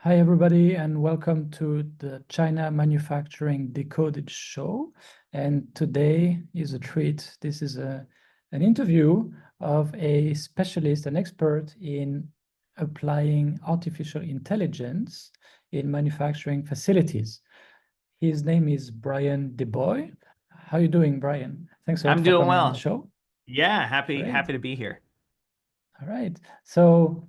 Hi, everybody, and welcome to the China Manufacturing Decoded show. And today is a treat. This is an interview of a specialist, an expert in applying artificial intelligence in manufacturing facilities. His name is Bryan DeBois. How are you doing, Bryan? Thanks a lot I'm for doing coming on the well. show. Yeah, happy Great. to be here. All right. So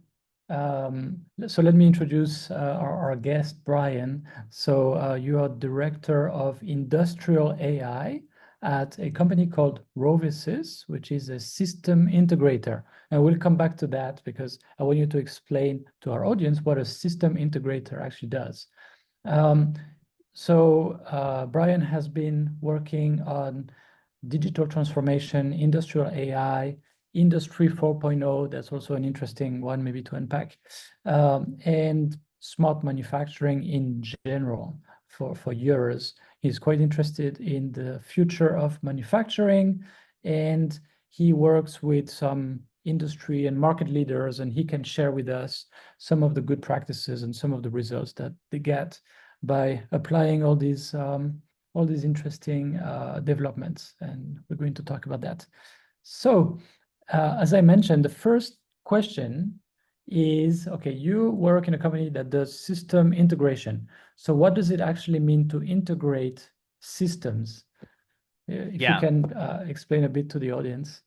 let me introduce our guest, Bryan. You are Director of Industrial AI at a company called Rovisys, which is a system integrator. And we'll come back to that because I want you to explain to our audience what a system integrator actually does. Bryan has been working on digital transformation, industrial AI, Industry 4.0, that's also an interesting one maybe to unpack, and smart manufacturing in general for years. He's quite interested in the future of manufacturing, and he works with some industry and market leaders, and he can share with us some of the good practices and some of the results that they get by applying all these interesting developments, and we're going to talk about that. So, as I mentioned, the first question is, okay, you work in a company that does system integration. So what does it actually mean to integrate systems? If you Yeah. can explain a bit to the audience.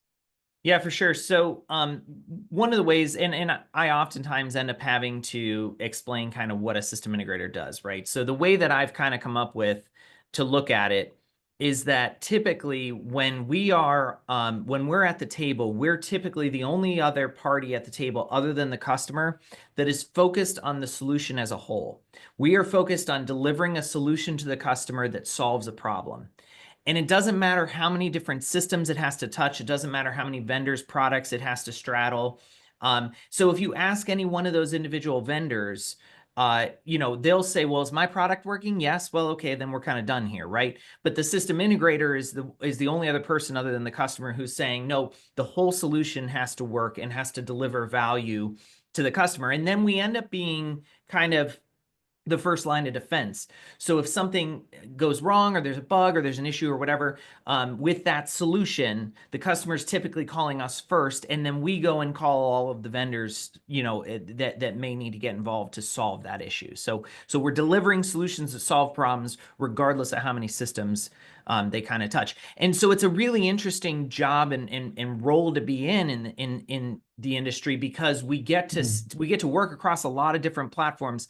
Yeah, for sure. So one of the ways, and I oftentimes end up having to explain kind of what a system integrator does, right? So the way that I've kind of come up with to look at it is that typically when we're at the table, we're typically the only other party at the table other than the customer that is focused on the solution as a whole. We are focused on delivering a solution to the customer that solves a problem. And it doesn't matter how many different systems it has to touch. It doesn't matter how many vendors' products it has to straddle. So if you ask any one of those individual vendors, they'll say, well, is my product working? Yes. Well, okay, then we're kind of done here, right? But the system integrator is the only other person other than the customer who's saying, no, the whole solution has to work and has to deliver value to the customer. And then we end up being kind of the first line of defense. So if something goes wrong or there's a bug or there's an issue or whatever, with that solution, the customer's typically calling us first, and then we go and call all of the vendors, that may need to get involved to solve that issue. So we're delivering solutions that solve problems regardless of how many systems they kind of touch. And so it's a really interesting job and role to be in the industry, because we get to work across a lot of different platforms.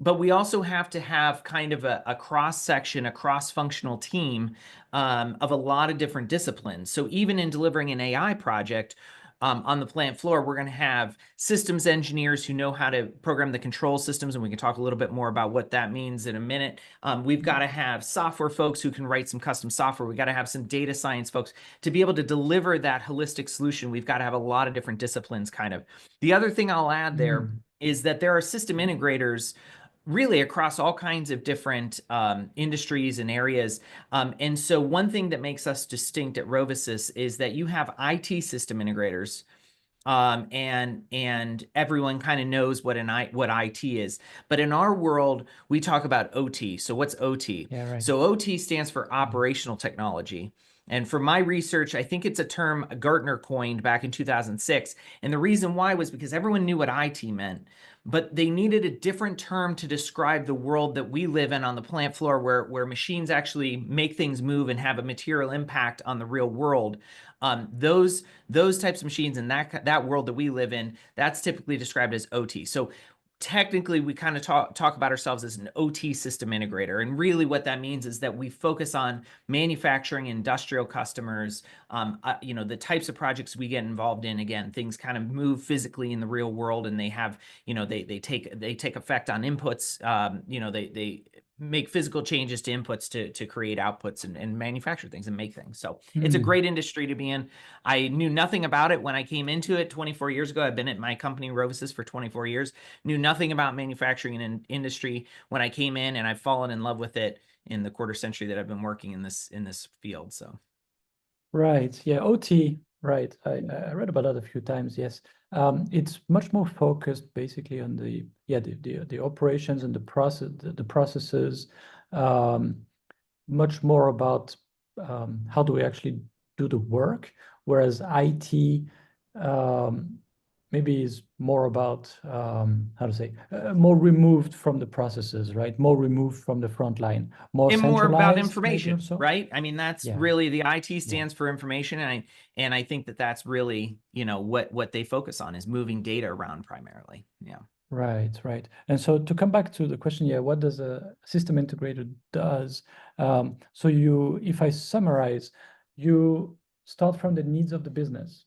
But we also have to have kind of a cross-section, a cross-functional team of a lot of different disciplines. So even in delivering an AI project on the plant floor, we're going to have systems engineers who know how to program the control systems, and we can talk a little bit more about what that means in a minute. We've got to have software folks who can write some custom software. We've got to have some data science folks. To be able to deliver that holistic solution, we've got to have a lot of different disciplines kind of. The other thing I'll add there is that there are system integrators really across all kinds of different industries and areas. And so one thing that makes us distinct at Rovisys is that you have IT system integrators, and everyone kind of knows what IT is. But in our world, we talk about OT. So what's OT? Yeah, right. So OT stands for operational technology. And for my research, I think it's a term Gartner coined back in 2006. And the reason why was because everyone knew what IT meant, but they needed a different term to describe the world that we live in on the plant floor, where machines actually make things move and have a material impact on the real world. Those types of machines in that world that we live in, that's typically described as OT. So technically, we kind of talk about ourselves as an OT system integrator. And really what that means is that we focus on manufacturing industrial customers, the types of projects we get involved in. Again, things kind of move physically in the real world, and they have, they take effect on inputs. They make physical changes to inputs to create outputs and manufacture things and make things. So it's a great industry to be in. I knew nothing about it when I came into it 24 years ago. I've been at my company, Rovisys, for 24 years. Knew nothing about manufacturing and industry when I came in, and I've fallen in love with it in the quarter century that I've been working in this field. So. Right. Yeah. OT Right. I read about that a few times. Yes. It's much more focused basically on the operations and the processes, much more about how do we actually do the work, whereas IT maybe is more about how to say more removed from the processes, right? More removed from the front line, more And more about centralized, maybe information, also. right? I mean, that's Yeah. really the IT Yeah. stands for information, and I think that that's really, you know, what they focus on is moving data around primarily. Yeah. Right, right. And so to come back to the question, yeah, what does a system integrator does? So you, if I summarize, you start from the needs of the business,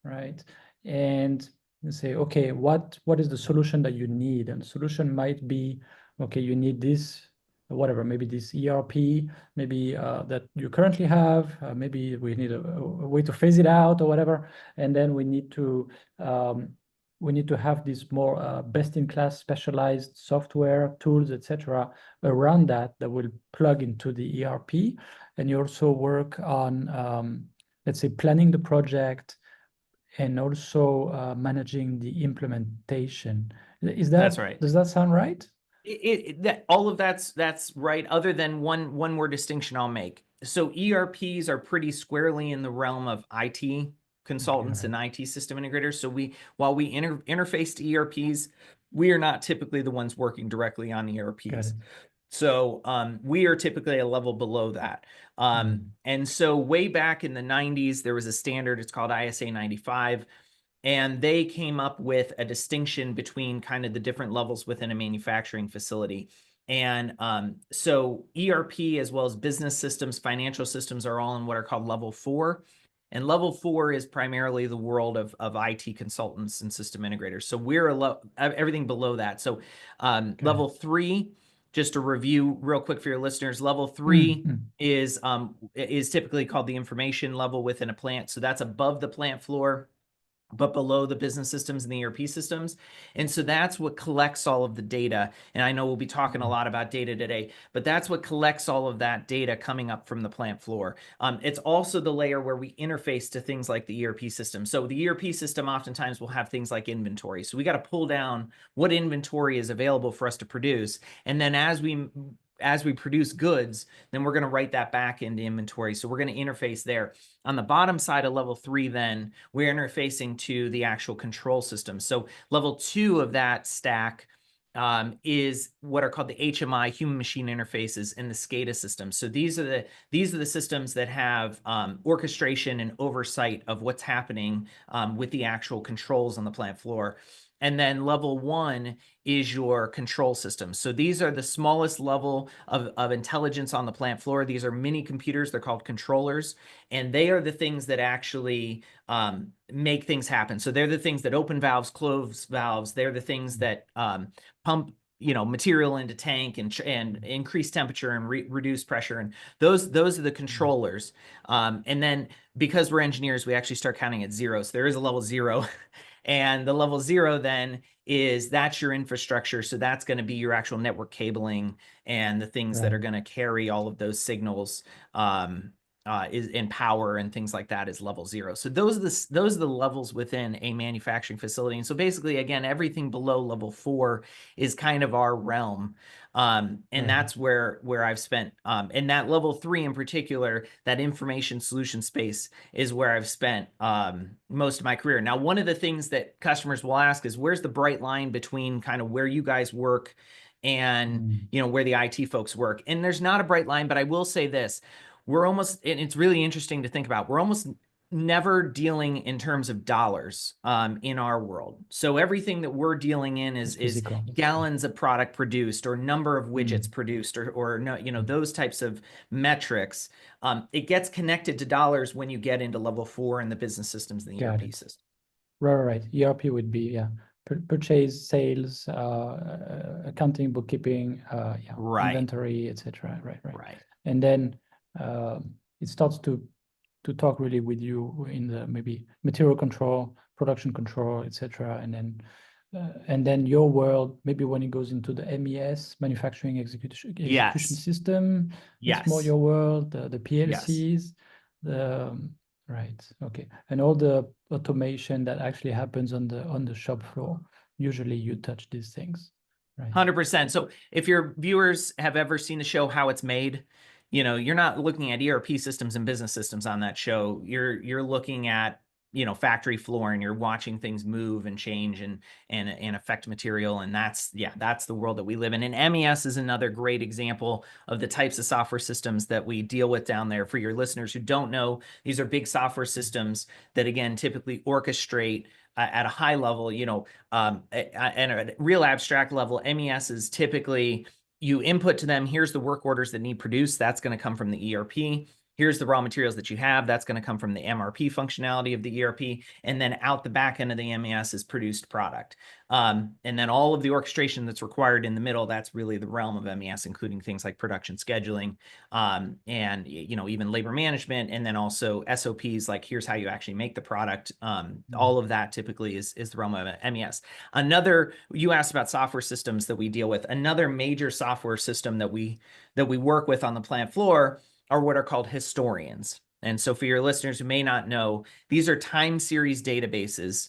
right? And you say, okay, what is the solution that you need? And the solution might be, okay, you need this, whatever, maybe this ERP, maybe that you currently have, maybe we need a way to phase it out or whatever. And then we need to have this more best-in-class specialized software tools, etc., around that will plug into the ERP. And you also work on, let's say, planning the project and also managing the implementation. That's right. Does that sound right? That all of that's right, other than one more distinction I'll make. So ERPs are pretty squarely in the realm of IT consultants and IT system integrators. So while we interface to ERPs, we are not typically the ones working directly on ERPs. So we are typically a level below that. And so way back in the 90s, there was a standard, it's called ISA 95. And they came up with a distinction between kind of the different levels within a manufacturing facility. And so ERP, as well as business systems, financial systems, are all in what are called level 4. And level 4 is primarily the world of IT consultants and system integrators. So we're everything below that. So level 3, just to review real quick for your listeners, level 3 is typically called the information level within a plant. So that's above the plant floor, but below the business systems and the ERP systems. And so that's what collects all of the data. And I know we'll be talking a lot about data today, but that's what collects all of that data coming up from the plant floor. It's also the layer where we interface to things like the ERP system. So the ERP system oftentimes will have things like inventory. So we got to pull down what inventory is available for us to produce. And then as we produce goods, then we're going to write that back into inventory. So we're going to interface there. On the bottom side of level 3, then we're interfacing to the actual control system. So level 2 of that stack is what are called the HMI, human machine interfaces, and the SCADA systems. So these are the systems that have orchestration and oversight of what's happening with the actual controls on the plant floor. And then level 1 is your control system. So these are the smallest level of intelligence on the plant floor. These are mini computers. They're called controllers. And they are the things that actually make things happen. So they're the things that open valves, close valves. They're the things that pump material into tank and increase temperature and reduce pressure. And those are the controllers. And then because we're engineers, we actually start counting at 0. So there is a level 0. And the level 0 then that's your infrastructure. So that's going to be your actual network cabling and the things that are going to carry all of those signals is in power and things like that is level 0. So those are the levels within a manufacturing facility. And so basically, again, everything below level 4 is kind of our realm. And that's where I've spent, and that level 3 in particular, that information solution space is where I've spent most of my career. Now, one of the things that customers will ask is, where's the bright line between kind of where you guys work and where the IT folks work? And there's not a bright line, but I will say this. And it's really interesting to think about, we're almost never dealing in terms of dollars in our world. So everything that we're dealing in is gallons of product produced or number of widgets produced or those types of metrics. It gets connected to dollars when you get into level 4 in the business systems and the ERP system. Right. ERP would be, purchase, sales, accounting, bookkeeping, inventory, etc. Right. And then it starts to talk really with you in the maybe material control, production control, etc. And then your world, maybe when it goes into the MES, manufacturing execution system, it's more your world, the PLCs, Right. Okay. And all the automation that actually happens on the shop floor, usually you touch these things, right? 100%. So if your viewers have ever seen the show How It's Made, you know, you're not looking at ERP systems and business systems on that show. You're looking at, you know, factory floor, and you're watching things move and change and affect material. And that's, yeah, that's the world that we live in. And MES is another great example of the types of software systems that we deal with down there. For your listeners who don't know, these are big software systems that, again, typically orchestrate at a high level, you know, and a real abstract level. MES is typically, you input to them, here's the work orders that need produced. That's going to come from the ERP. Here's the raw materials that you have. That's going to come from the MRP functionality of the ERP. And then out the back end of the MES is produced product. And then all of the orchestration that's required in the middle, that's really the realm of MES, including things like production scheduling, and, you know, even labor management, and then also SOPs, like here's how you actually make the product. All of that typically is the realm of MES. Another, you asked about software systems that we deal with. Another major software system that we work with on the plant floor are what are called historians. And so for your listeners who may not know, these are time series databases,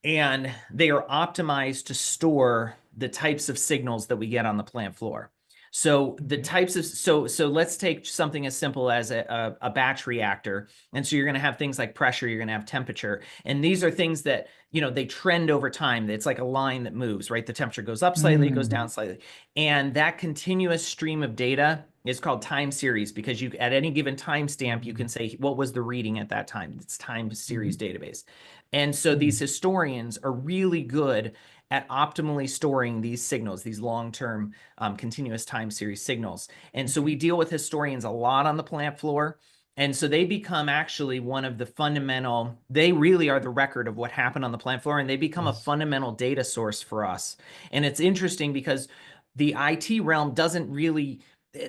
and they are optimized to store the types of signals that we get on the plant floor. So the types of, so let's take something as simple as a batch reactor. And so you're going to have things like pressure, you're going to have temperature. And these are things that, you know, they trend over time. It's like a line that moves, right? The temperature goes up slightly, it goes down slightly. And that continuous stream of data is called time series, because you, at any given timestamp, you can say, what was the reading at that time? It's time series database. And so these historians are really good at optimally storing these signals, these long-term continuous time series signals. And so we deal with historians a lot on the plant floor. And so they become actually one of the fundamental, they really are the record of what happened on the plant floor, and they become a fundamental data source for us. And it's interesting because the IT realm doesn't really,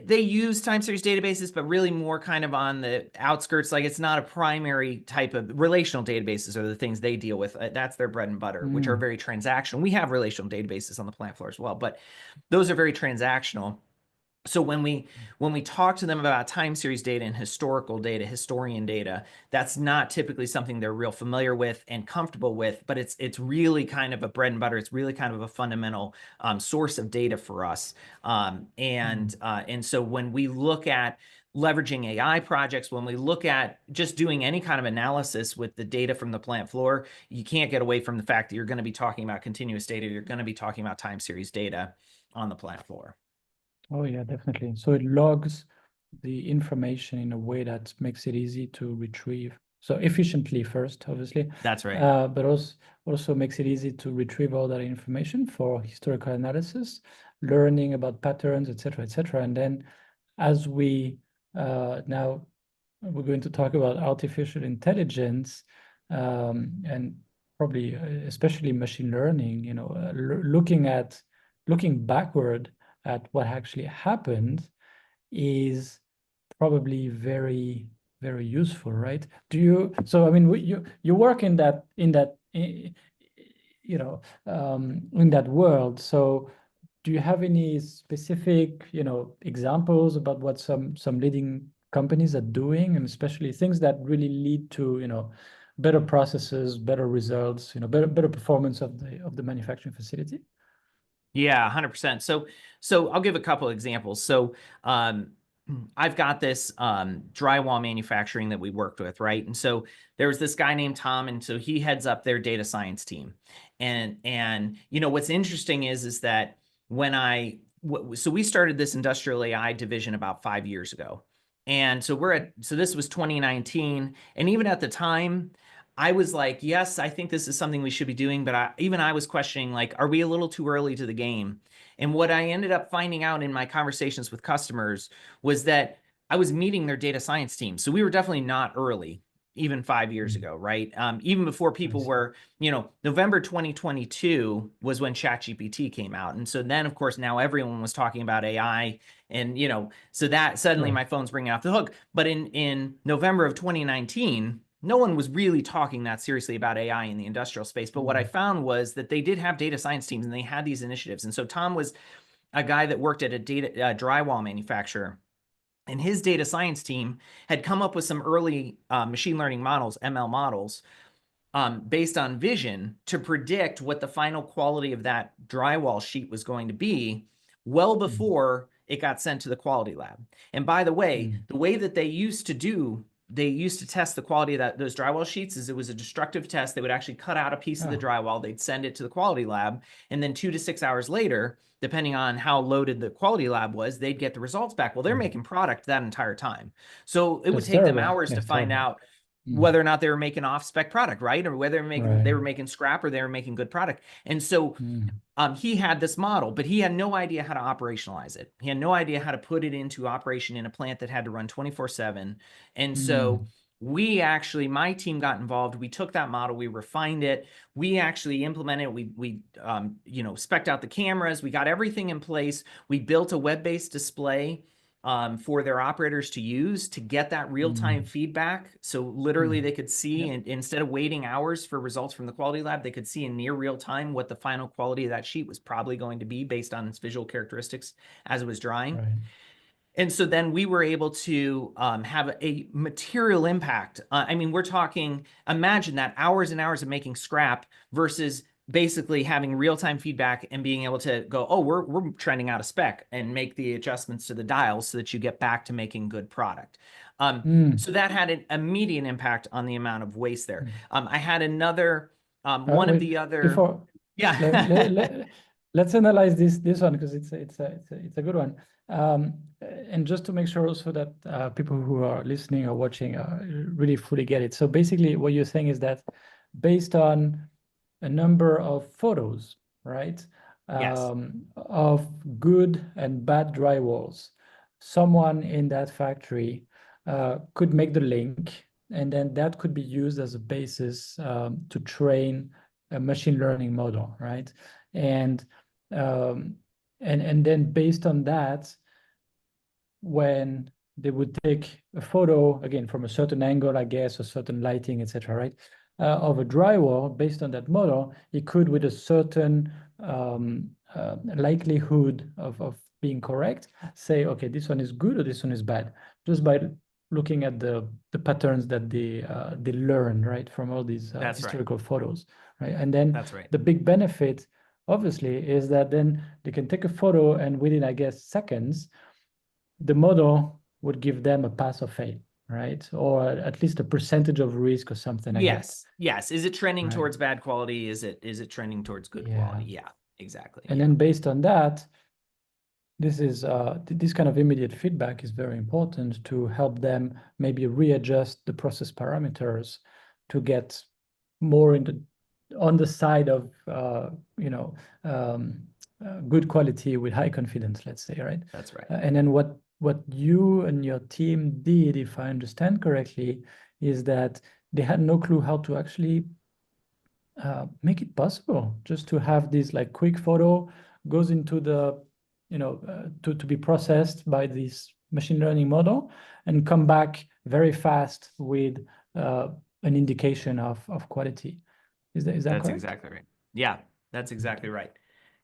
they use time series databases, but really more kind of on the outskirts. Like, it's not a primary type of, relational databases are the things they deal with. That's their bread and butter, which are very transactional. We have relational databases on the plant floor as well, but those are very transactional. So when we talk to them about time series data and historical data, historian data, that's not typically something they're real familiar with and comfortable with, but it's really kind of a bread and butter. It's really kind of a fundamental source of data for us. And so when we look at leveraging AI projects, when we look at just doing any kind of analysis with the data from the plant floor, you can't get away from the fact that you're going to be talking about continuous data. You're going to be talking about time series data on the plant floor. Oh yeah, definitely. So it logs the information in a way that makes it easy to retrieve. So efficiently first, obviously. That's right. But also makes it easy to retrieve all that information for historical analysis, learning about patterns, etc., etc. And then as we now we're going to talk about artificial intelligence, and probably especially machine learning, you know, looking backward at what actually happened is probably very, very useful, right? So I mean, you work in that you know, in that world. So do you have any specific, you know, examples about what some leading companies are doing, and especially things that really lead to, you know, better processes, better results, you know, better performance of the manufacturing facility? Yeah, 100%. So I'll give a couple examples. So I've got this drywall manufacturing that we worked with, right? And so there was this guy named Tom, and so he heads up their data science team. And you know, what's interesting is that when so we started this industrial AI division about 5 years ago. And so this was 2019, and even at the time, I was like, yes, I think this is something we should be doing, but I was questioning, like, are we a little too early to the game? And what I ended up finding out in my conversations with customers was that I was meeting their data science team. So we were definitely not early, even 5 years ago, right? Even before people were, you know, November 2022 was when ChatGPT came out. And so then, of course, now everyone was talking about AI. And, you know, so that suddenly my phone's ringing off the hook. But in November of 2019, no one was really talking that seriously about AI in the industrial space. But what I found was that they did have data science teams, and they had these initiatives. And so Tom was a guy that worked at a drywall manufacturer. And his data science team had come up with some early machine learning models, ML models, based on vision to predict what the final quality of that drywall sheet was going to be well before it got sent to the quality lab. And by the way that they used to test the quality of those drywall sheets is it was a destructive test. They would actually cut out a piece of the drywall, they'd send it to the quality lab, and then 2 to 6 hours later, depending on how loaded the quality lab was, they'd get the results back. Well, they're making product that entire time. So it would take them hours to find out whether or not they were making off-spec product, right? Or whether they were making scrap or they were making good product. And so he had this model, but he had no idea how to operationalize it. He had no idea how to put it into operation in a plant that had to run 24/7. And so we actually, my team got involved. We took that model, we refined it, we actually implemented it. We spec'd out the cameras, we got everything in place. We built a web-based display for their operators to use to get that real-time feedback. So literally they could see, and instead of waiting hours for results from the quality lab, they could see in near real time what the final quality of that sheet was probably going to be based on its visual characteristics as it was drying. And so then we were able to have a material impact. I mean, we're talking, imagine that, hours and hours of making scrap versus basically having real-time feedback and being able to go, oh, we're trending out of spec, and make the adjustments to the dials so that you get back to making good product. So that had an immediate impact on the amount of waste there. I had another, one of the other, let's analyze this one, because it's a good one. And just to make sure also that people who are listening or watching really fully get it. So basically what you're saying is that based on a number of photos, right? Of good and bad drywalls, someone in that factory could make the link, and then that could be used as a basis to train a machine learning model, right? And then based on that, when they would take a photo, again, from a certain angle, I guess, or certain lighting, etc., right, of a drywall, based on that model, it could, with a certain likelihood of being correct, say, okay, this one is good or this one is bad, just by looking at the patterns that they learn, right, from all these historical photos, right? And then the big benefit, obviously, is that then they can take a photo, and within, I guess, seconds, the model would give them a pass or fail, right? Or at least a percentage of risk or something. Yes. Is it trending towards bad quality? Is it trending towards good quality? Yeah, exactly. And then based on that, this kind of immediate feedback is very important to help them maybe readjust the process parameters to get more on the side of good quality with high confidence, let's say, right? That's right. And then what you and your team did, if I understand correctly, is that they had no clue how to actually make it possible, just to have this like quick photo goes into the, to be processed by this machine learning model, and come back very fast with an indication of quality. Is that correct? That's exactly right. Yeah, that's exactly right.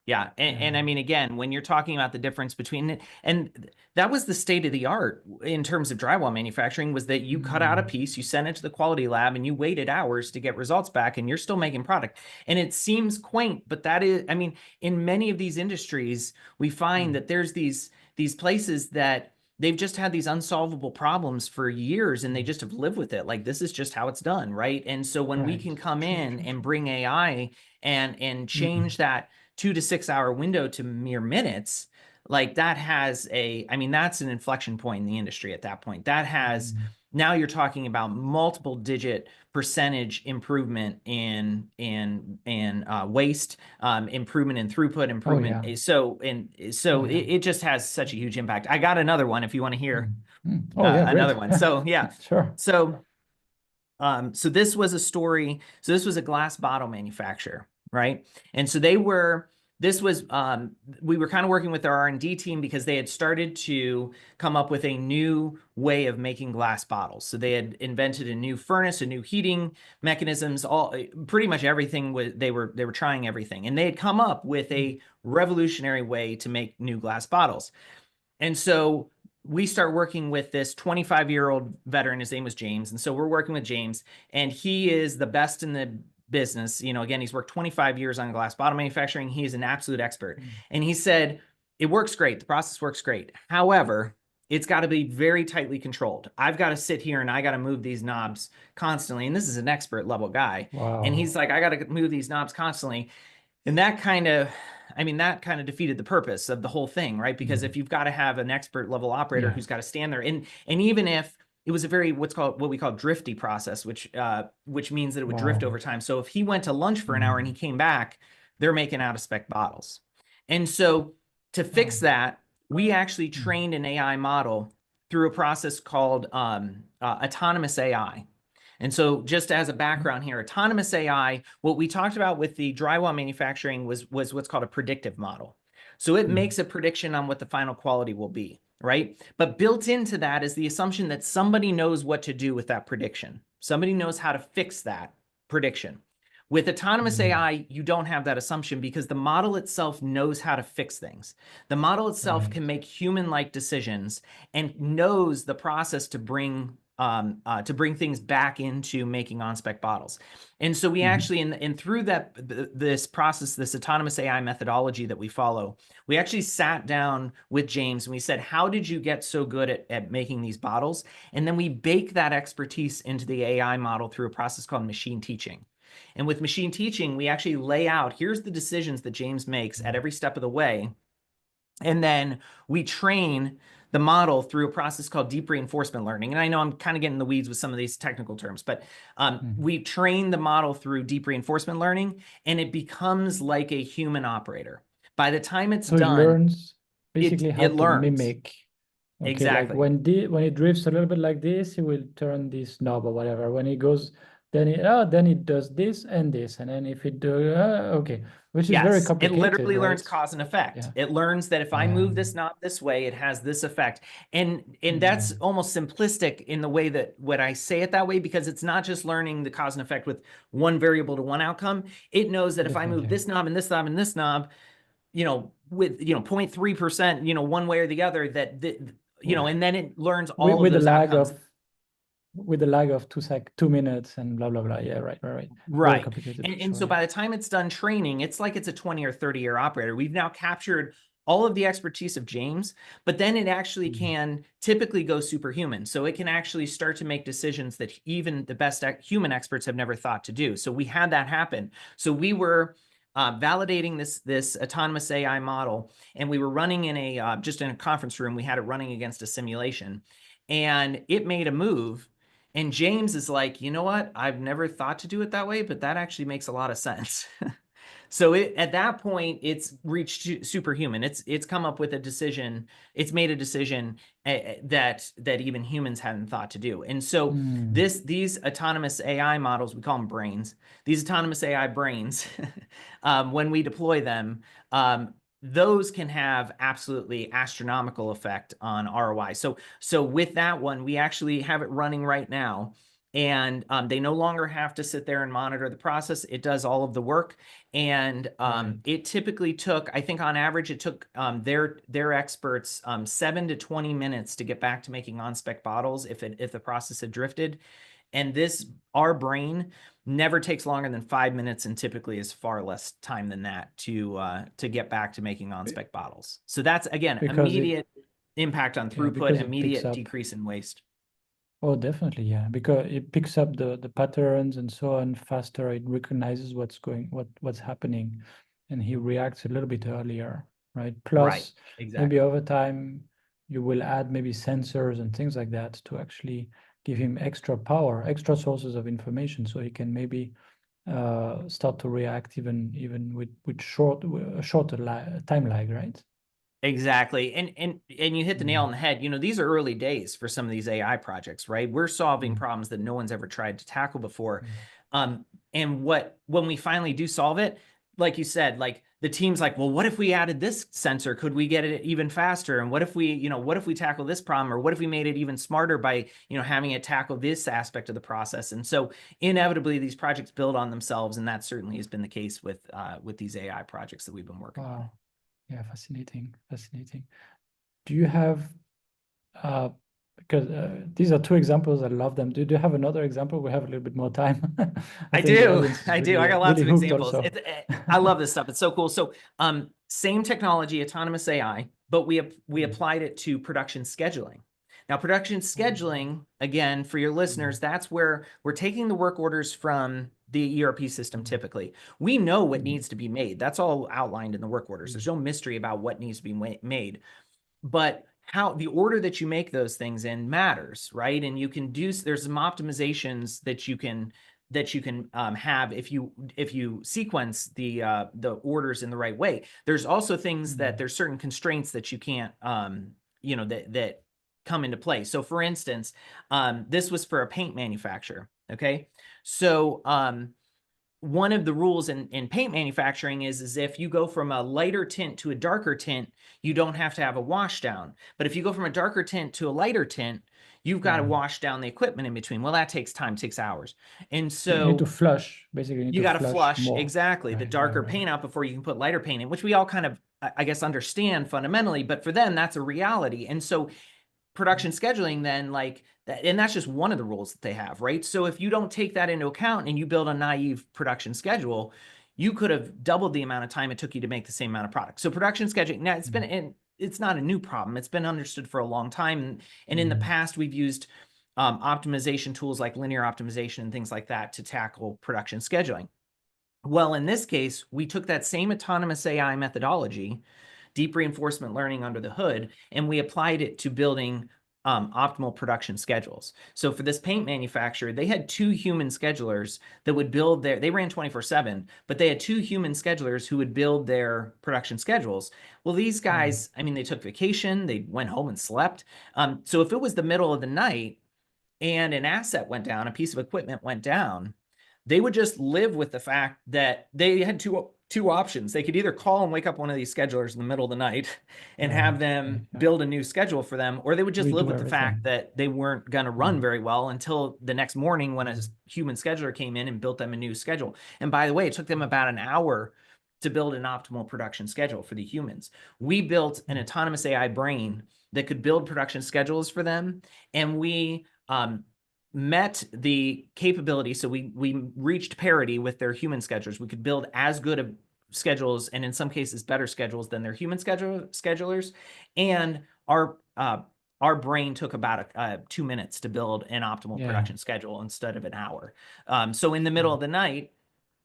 Yeah. And I mean, again, when you're talking about the difference between it, and that was the state of the art in terms of drywall manufacturing, was that you cut out a piece, you sent it to the quality lab, and you waited hours to get results back, and you're still making product. And it seems quaint, but that is, I mean, in many of these industries, we find that there's these places that they've just had these unsolvable problems for years, and they just have lived with it. Like, this is just how it's done, right? And so when we can come in and bring AI and change that 2 to 6 hour window to mere minutes, like, that has that's an inflection point in the industry at that point. That has, now you're talking about multiple digit percentage improvement in waste, improvement in throughput, improvement. It just has such a huge impact. I got another one if you want to hear another one. So yeah, sure. So this was a story. So this was a glass bottle manufacturer, right? And so we were kind of working with their R&D team, because they had started to come up with a new way of making glass bottles. So they had invented a new furnace, a new heating mechanisms, pretty much everything. They were trying everything, and they had come up with a revolutionary way to make new glass bottles. And so we start working with this 25-year-old veteran. His name was James. And so we're working with James, and he is the best in the business. You know, again, he's worked 25 years on glass bottle manufacturing. He is an absolute expert. And he said, it works great. The process works great. However, it's got to be very tightly controlled. I've got to sit here and I got to move these knobs constantly. And this is an expert level guy. Wow. And he's like, I got to move these knobs constantly. And that kind of, I mean, that kind of defeated the purpose of the whole thing, right? Because if you've got to have an expert level operator who's got to stand there, and even if it was a very what we call drifty process, which means that it would drift over time. So if he went to lunch for an hour and he came back, they're making out of spec bottles. And so to fix that, we actually trained an AI model through a process called autonomous AI. And so just as a background here, autonomous AI, what we talked about with the drywall manufacturing was what's called a predictive model. So it makes a prediction on what the final quality will be, right? But built into that is the assumption that somebody knows what to do with that prediction. Somebody knows how to fix that prediction. With autonomous AI, you don't have that assumption because the model itself knows how to fix things. The model itself can make human-like decisions and knows the process to bring things back into making on-spec bottles. And so we actually, and through this process, this autonomous AI methodology that we follow, we actually sat down with James and we said, how did you get so good at making these bottles? And then we bake that expertise into the AI model through a process called machine teaching. And with machine teaching, we actually lay out, here's the decisions that James makes at every step of the way. And then we train the model through a process called deep reinforcement learning. And I know I'm kind of getting in the weeds with some of these technical terms, but we train the model through deep reinforcement learning, and it becomes like a human operator. By the time it's done, it learns basically how it to learns. mimic. Okay, Exactly. like when it drifts a little bit like this, he will turn this knob or whatever. When it goes, then it does this, and then if it do okay, which is very Yes, it complicated, literally learns right? cause and effect. Yeah. It learns that if I move this knob this way, it has this effect. And that's almost simplistic in the way that when I say it that way, because it's not just learning the cause and effect with one variable to one outcome. It knows that if I move this knob and this knob and this knob, you know, with 0.3%, one way or the other, and then it learns all of with those outcomes. With a lag of 2 minutes and blah blah blah. Yeah, right. Very complicated. And so by the time it's done training, it's like it's a 20 or 30-year operator. We've now captured all of the expertise of James, but then it actually can typically go superhuman. So it can actually start to make decisions that even the best human experts have never thought to do. So we had that happen. So we were validating this autonomous AI model, and we were running in just in a conference room. We had it running against a simulation, and it made a move. And James is like, you know what? I've never thought to do it that way, but that actually makes a lot of sense. So at that point, it's reached superhuman. It's come up with a decision. It's made a decision that even humans hadn't thought to do. And so these autonomous AI models, we call them brains. These autonomous AI brains, when we deploy them, those can have absolutely astronomical effect on ROI. So with that one, we actually have it running right now. And they no longer have to sit there and monitor the process. It does all of the work. And it typically took, I think on average, it took their experts 7 to 20 minutes to get back to making on-spec bottles if the process had drifted. And our brain never takes longer than 5 minutes, and typically is far less time than that to get back to making on-spec bottles. So that's, again, immediate impact on throughput, immediate decrease in waste. Oh, definitely, yeah, because it picks up the patterns and so on faster. It recognizes what's happening, and he reacts a little bit earlier, right? Plus, maybe over time, you will add maybe sensors and things like that to actually give him extra power, extra sources of information, so he can maybe start to react even with shorter time lag, right? Exactly. And you hit the nail on the head. These are early days for some of these AI projects, right? We're solving problems that no one's ever tried to tackle before. And when we finally do solve it, like you said, like the team's like, well, what if we added this sensor? Could we get it even faster? And what if we tackle this problem? Or what if we made it even smarter by, having it tackle this aspect of the process? And so inevitably these projects build on themselves. And that certainly has been the case with these AI projects that we've been working on. Yeah, fascinating. Do you have because these are two examples. I love them. Do you have another example? We have a little bit more time. I think the do. audience is I do. really, I got lots really of hooked examples. also. I love this stuff. It's so cool. So, same technology, autonomous AI, but we applied it to production scheduling. Now, production scheduling, again, for your listeners, that's where we're taking the work orders from the ERP system typically. We know what needs to be made. That's all outlined in the work orders. There's no mystery about what needs to be made. But how the order that you make those things in matters, right? And you can do, there's some optimizations that you can have if you sequence the orders in the right way. There's also things that there's certain constraints that you can't that come into play. So for instance, this was for a paint manufacturer. Okay, so one of the rules in paint manufacturing is if you go from a lighter tint to a darker tint, you don't have to have a wash down. But if you go from a darker tint to a lighter tint, you've got to wash down the equipment in between. Well, that takes time, takes hours. And so you need to flush, basically. You got to flush more. Exactly the darker paint out before you can put lighter paint in, which we all kind of, I guess, understand fundamentally, but for them, that's a reality. And so production scheduling then, like that, and that's just one of the rules that they have, right? So if you don't take that into account and you build a naive production schedule, you could have doubled the amount of time it took you to make the same amount of product. So production scheduling, now it's not a new problem. It's been understood for a long time. And in the past, we've used optimization tools like linear optimization and things like that to tackle production scheduling. Well, in this case, we took that same autonomous AI methodology, deep reinforcement learning under the hood, and we applied it to building optimal production schedules. So for this paint manufacturer, they had 2 human schedulers that would build they ran 24/7, but they had 2 human schedulers who would build their production schedules. Well, these guys, I mean, they took vacation, they went home and slept. So if it was the middle of the night and an asset went down, a piece of equipment went down, they would just live with the fact that they had two options. They could either call and wake up one of these schedulers in the middle of the night and have them build a new schedule for them, or they would just live with the fact that they weren't going to run very well until the next morning when a human scheduler came in and built them a new schedule. And by the way, it took them about an hour to build an optimal production schedule for the humans. We built an autonomous AI brain that could build production schedules for them, and we met the capability. So we reached parity with their human schedulers. We could build as good of schedules, and in some cases better schedules, than their human schedulers. And our brain took about 2 minutes to build an optimal production schedule instead of an hour. So in the middle of the night,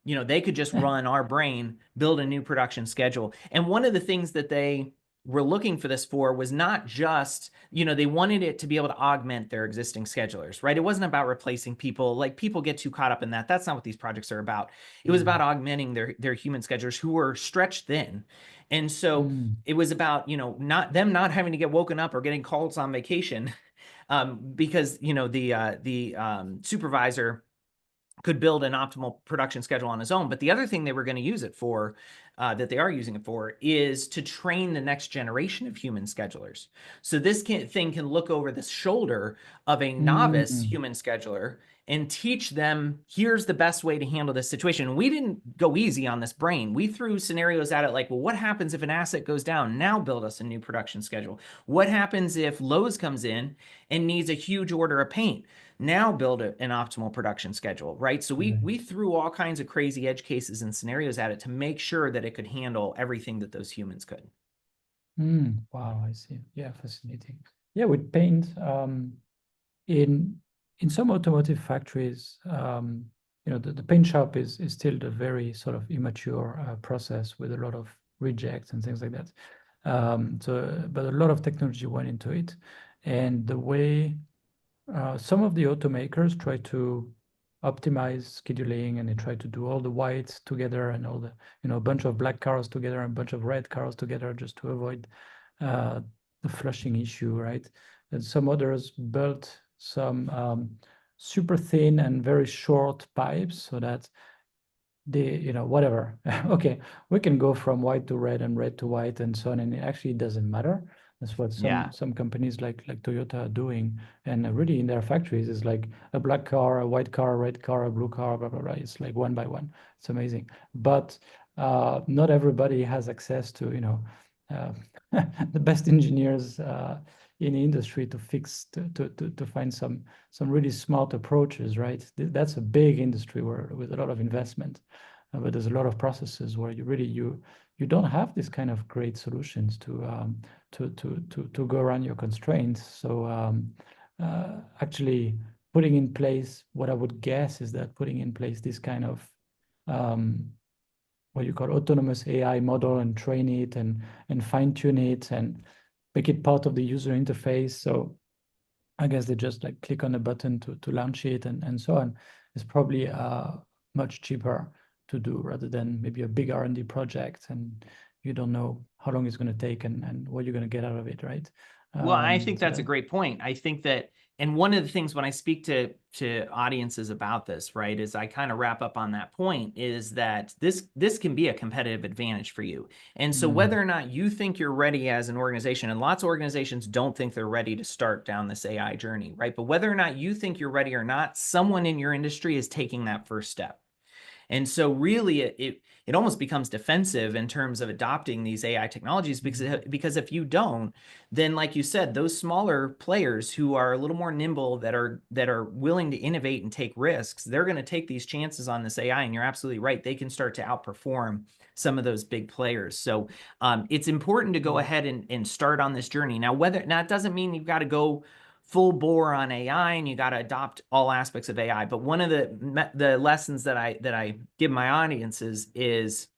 they could just run our brain, build a new production schedule. And one of the things that they were looking for this for was not just, they wanted it to be able to augment their existing schedulers, right? It wasn't about replacing people. Like, people get too caught up in that. That's not what these projects are about. It was about augmenting their human schedulers who were stretched thin. And so it was about, not having to get woken up or getting calls on vacation because, the supervisor could build an optimal production schedule on his own. But the other thing they were going to use it for, that they are using it for, is to train the next generation of human schedulers. So this thing can look over the shoulder of a novice human scheduler and teach them, here's the best way to handle this situation. We didn't go easy on this brain. We threw scenarios at it like, well, what happens if an asset goes down? Now build us a new production schedule. What happens if Lowe's comes in and needs a huge order of paint? Now build an optimal production schedule, right? So we threw all kinds of crazy edge cases and scenarios at it to make sure that it could handle everything that those humans could. Wow, I see. Yeah, fascinating. Yeah, with paint, in some automotive factories, the paint shop is still the very sort of immature process with a lot of rejects and things like that. But a lot of technology went into it, and the way some of the automakers try to optimize scheduling, and they try to do all the whites together and all the, a bunch of black cars together and a bunch of red cars together just to avoid the flushing issue, right? And some others built some super thin and very short pipes so that they, whatever. Okay, we can go from white to red and red to white and so on, and it actually doesn't matter. That's what some companies like Toyota are doing, and really in their factories is like a black car, a white car, a red car, a blue car, blah blah blah. It's like one by one. It's amazing, but not everybody has access to the best engineers in the industry to fix to find some really smart approaches, right? That's a big industry where with a lot of investment, but there's a lot of processes where you don't have this kind of great solutions to go around your constraints. So actually putting in place, what I would guess is that putting in place this kind of what you call autonomous AI model and train it and fine tune it and make it part of the user interface. So I guess they just like click on a button to launch it and so on. It's probably much cheaper to do rather than maybe a big R&D project and you don't know how long it's going to take and what you're going to get out of it, right? Well, I think so that's a great point. I think that, and one of the things when I speak to audiences about this, right, is I kind of wrap up on that point is that this can be a competitive advantage for you. And so whether or not you think you're ready as an organization, and lots of organizations don't think they're ready to start down this AI journey, right? But whether or not you think you're ready or not, someone in your industry is taking that first step. And so really it almost becomes defensive in terms of adopting these AI technologies because if you don't, then like you said, those smaller players who are a little more nimble that are willing to innovate and take risks, they're going to take these chances on this AI. And you're absolutely right. They can start to outperform some of those big players. So it's important to go ahead and start on this journey. Now, it doesn't mean you've got to go full bore on AI and you got to adopt all aspects of AI. But one of the lessons that I give my audiences is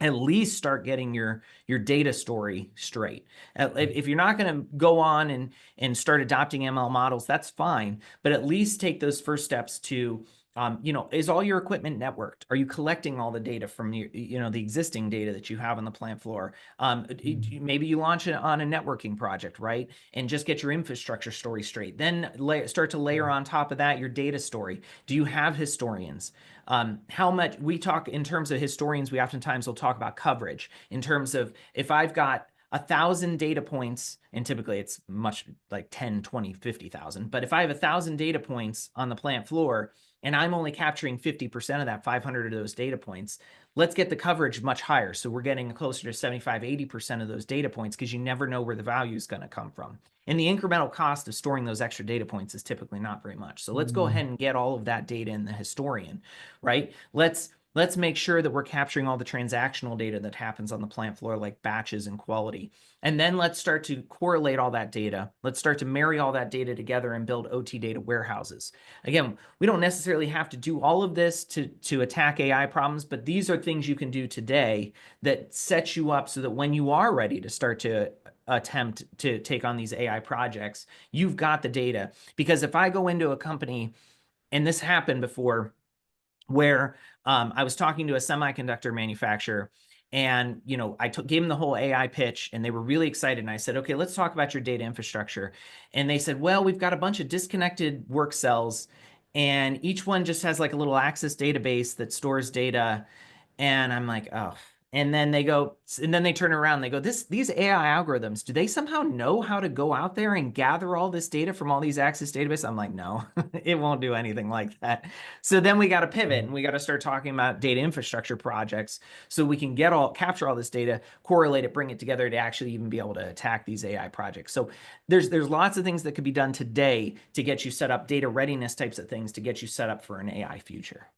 at least start getting your data story straight. If you're not going to go on and start adopting ML models, that's fine. But at least take those first steps to is all your equipment networked? Are you collecting all the data from the existing data that you have on the plant floor? Maybe you launch it on a networking project, right? And just get your infrastructure story straight. Then start to layer on top of that your data story. Do you have historians? How much we talk in terms of historians, we oftentimes will talk about coverage in terms of if I've got 1,000 data points, and typically it's much like 10, 20, 50,000. But if I have 1,000 data points on the plant floor and I'm only capturing 50% of that, 500 of those data points, let's get the coverage much higher. So we're getting closer to 75, 80% of those data points because you never know where the value is going to come from. And the incremental cost of storing those extra data points is typically not very much. So let's go ahead and get all of that data in the historian, right? Let's make sure that we're capturing all the transactional data that happens on the plant floor, like batches and quality. And then let's start to correlate all that data. Let's start to marry all that data together and build OT data warehouses. Again, we don't necessarily have to do all of this to attack AI problems, but these are things you can do today that set you up so that when you are ready to start to attempt to take on these AI projects, you've got the data. Because if I go into a company, and this happened before, where I was talking to a semiconductor manufacturer and, I gave them the whole AI pitch and they were really excited. And I said, okay, let's talk about your data infrastructure. And they said, well, we've got a bunch of disconnected work cells and each one just has like a little Access database that stores data. And I'm like, oh. And then they turn around and they go, these AI algorithms, do they somehow know how to go out there and gather all this data from all these Access databases? I'm like, no, it won't do anything like that. So then we got to pivot and we got to start talking about data infrastructure projects so we can capture all this data, correlate it, bring it together to actually even be able to attack these AI projects. So there's lots of things that could be done today to get you set up, data readiness types of things to get you set up for an AI future.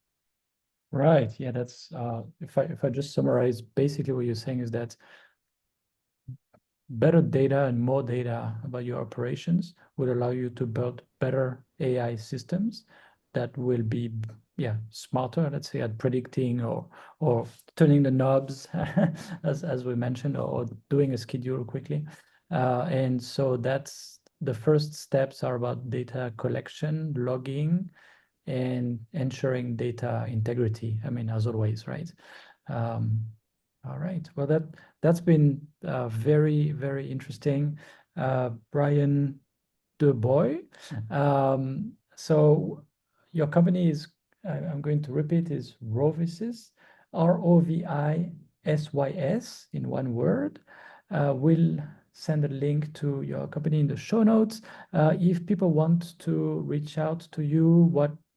Right. Yeah, that's if I just summarize, basically what you're saying is that better data and more data about your operations will allow you to build better AI systems that will be smarter, let's say, at predicting or turning the knobs as we mentioned, or doing a schedule quickly. And so that's the first steps are about data collection, logging, and ensuring data integrity. I mean, as always, right? All right. Well, that's been very, very interesting. Bryan DeBois. So your company is, I'm going to repeat, is Rovisys, Rovisys in one word. We'll send a link to your company in the show notes. If people want to reach out to you,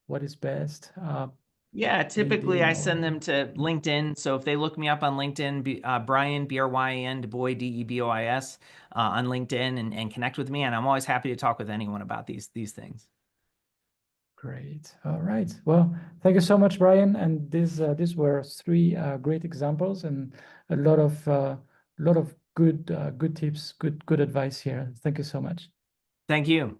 what is best? Yeah, typically LinkedIn I send or... them to LinkedIn. So if they look me up on LinkedIn, Bryan, Bryan DeBois, DeBois, on LinkedIn, and connect with me. And I'm always happy to talk with anyone about these things. Great. All right. Well, thank you so much, Bryan. And these were three great examples and a lot of good good tips, good advice here. Thank you so much. Thank you.